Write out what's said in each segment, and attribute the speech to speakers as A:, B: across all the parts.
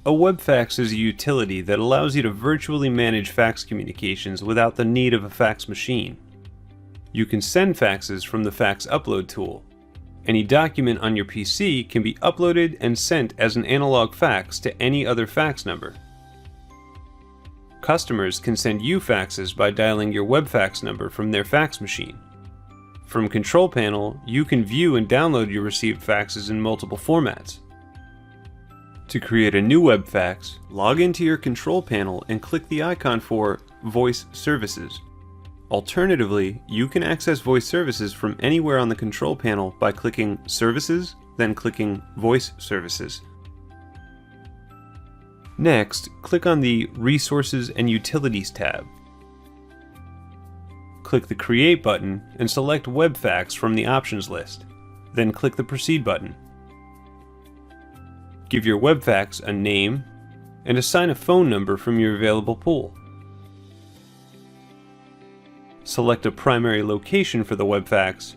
A: A web fax is a utility that allows you to virtually manage fax communications without the need of a fax machine. You can send faxes from the fax upload tool. Any document on your PC can be uploaded and sent as an analog fax to any other fax number. Customers can send you faxes by dialing your web fax number from their fax machine. From Control Panel, you can view and download your received faxes in multiple formats. To create a new web fax, log into your Control Panel and click the icon for Voice Services. Alternatively, you can access voice services from anywhere on the Control Panel by clicking Services, then clicking Voice Services. Next, click on the Resources and Utilities tab. Click the Create button and select Web Fax from the options list. Then click the Proceed button. Give your web fax a name and assign a phone number from your available pool. Select a primary location for the web fax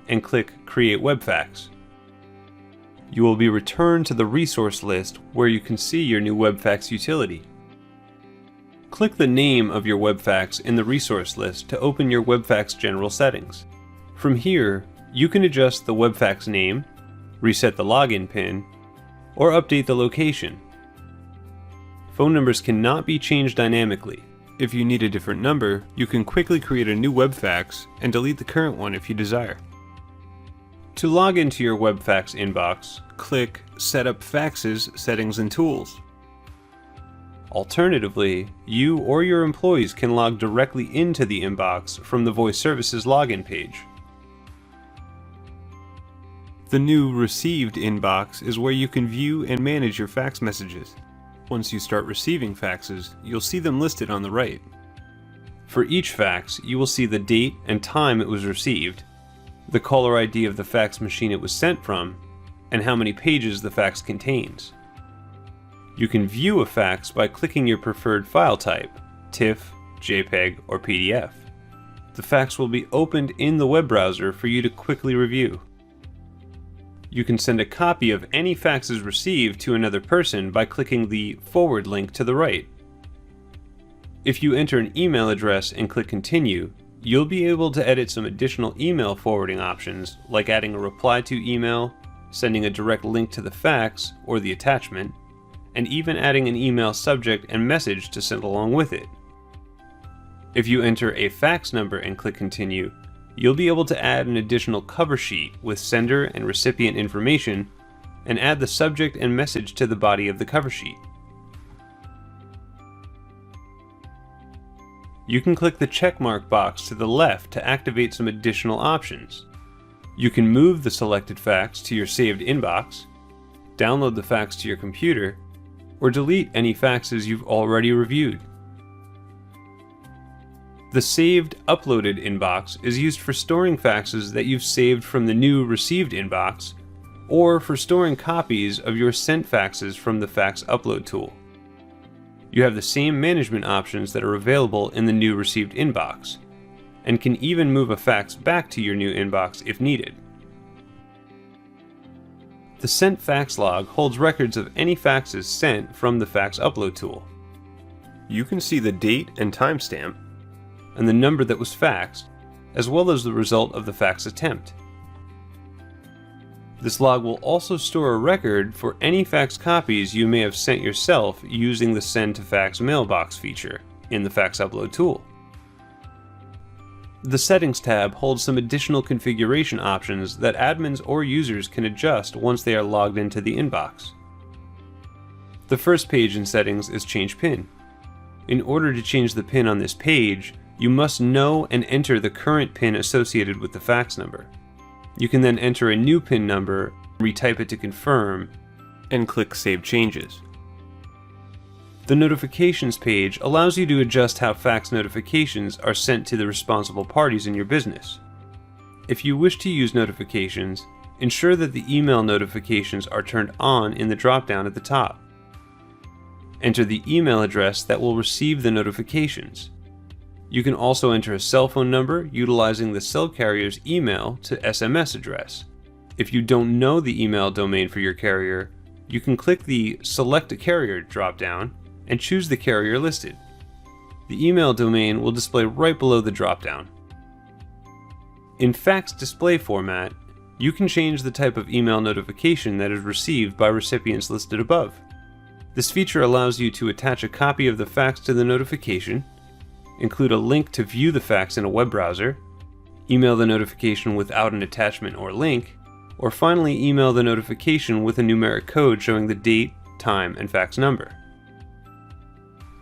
A: and click Create Web Fax. You will be returned to the resource list where you can see your new web fax utility. Click the name of your web fax in the resource list to open your web fax general settings. From here, you can adjust the web fax name, reset the login PIN, or update the location. Phone numbers cannot be changed dynamically. If you need a different number, you can quickly create a new web fax and delete the current one if you desire. To log into your web fax inbox, click Set up Faxes Settings and Tools. Alternatively, you or your employees can log directly into the inbox from the Voice Services login page. The new Received inbox is where you can view and manage your fax messages. Once you start receiving faxes, you'll see them listed on the right. For each fax, you will see the date and time it was received, the caller ID of the fax machine it was sent from, and how many pages the fax contains. You can view a fax by clicking your preferred file type, TIFF, JPEG, or PDF. The fax will be opened in the web browser for you to quickly review. You can send a copy of any faxes received to another person by clicking the forward link to the right. If you enter an email address and click Continue, you'll be able to edit some additional email forwarding options, like adding a reply to email, sending a direct link to the fax or the attachment, and even adding an email subject and message to send along with it. If you enter a fax number and click Continue, you'll be able to add an additional cover sheet with sender and recipient information and add the subject and message to the body of the cover sheet. You can click the checkmark box to the left to activate some additional options. You can move the selected fax to your saved inbox, download the fax to your computer, or delete any faxes you've already reviewed. The Saved Uploaded inbox is used for storing faxes that you've saved from the new Received inbox, or for storing copies of your sent faxes from the Fax Upload tool. You have the same management options that are available in the new Received inbox, and can even move a fax back to your new inbox if needed. The Sent Fax log holds records of any faxes sent from the Fax Upload tool. You can see the date and timestamp, and the number that was faxed, as well as the result of the fax attempt. This log will also store a record for any fax copies you may have sent yourself using the Send to Fax Mailbox feature in the Fax Upload tool. The Settings tab holds some additional configuration options that admins or users can adjust once they are logged into the inbox. The first page in Settings is Change PIN. In order to change the PIN on this page, you must know and enter the current PIN associated with the fax number. You can then enter a new PIN number, retype it to confirm, and click Save Changes. The Notifications page allows you to adjust how fax notifications are sent to the responsible parties in your business. If you wish to use notifications, ensure that the email notifications are turned on in the drop-down at the top. Enter the email address that will receive the notifications. You can also enter a cell phone number utilizing the cell carrier's email to SMS address. If you don't know the email domain for your carrier, you can click the Select a Carrier drop-down and choose the carrier listed. The email domain will display right below the drop-down. In fax display format, you can change the type of email notification that is received by recipients listed above. This feature allows you to attach a copy of the fax to the notification, include a link to view the fax in a web browser, email the notification without an attachment or link, or finally email the notification with a numeric code showing the date, time, and fax number.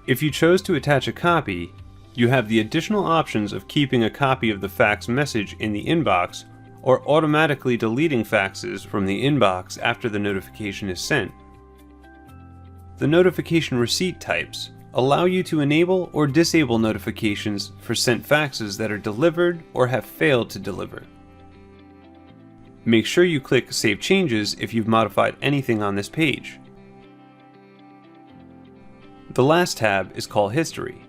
A: If you chose to attach a copy, you have the additional options of keeping a copy of the fax message in the inbox or automatically deleting faxes from the inbox after the notification is sent. The notification receipt types allow you to enable or disable notifications for sent faxes that are delivered or have failed to deliver. Make sure you click Save Changes if you've modified anything on this page. The last tab is Call History.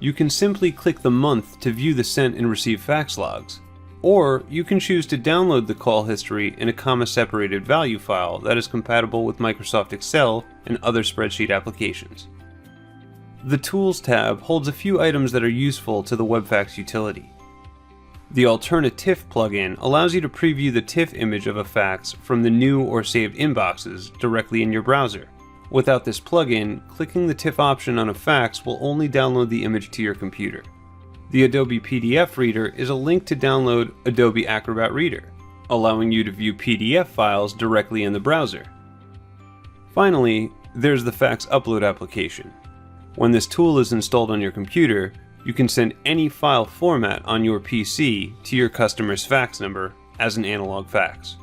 A: You can simply click the month to view the sent and received fax logs, or you can choose to download the call history in a comma-separated value file that is compatible with Microsoft Excel and other spreadsheet applications. The Tools tab holds a few items that are useful to the WebFax utility. The Alternative plugin allows you to preview the TIFF image of a fax from the new or saved inboxes directly in your browser. Without this plugin, clicking the TIFF option on a fax will only download the image to your computer. The Adobe PDF Reader is a link to download Adobe Acrobat Reader, allowing you to view PDF files directly in the browser. Finally, there's the Fax Upload application. When this tool is installed on your computer, you can send any file format on your PC to your customer's fax number as an analog fax.